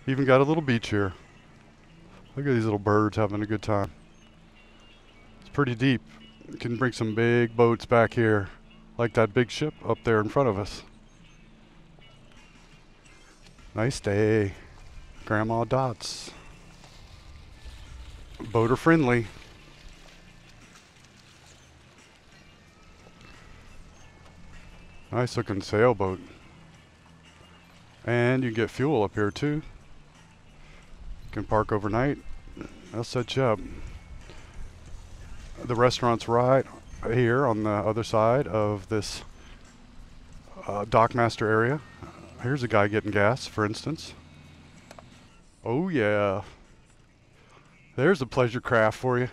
Even got a little beach here. Look at these little birds having a good time. It's pretty deep. You can bring some big boats back here, like that big ship up there in front of us. Nice day. Grandma Dots. Boater friendly. Nice looking sailboat. And you get fuel up here too. You can park overnight. They'll set you up. The restaurant's right here on the other side of this dockmaster area. Here's a guy getting gas, for instance. Oh yeah. There's a pleasure craft for you.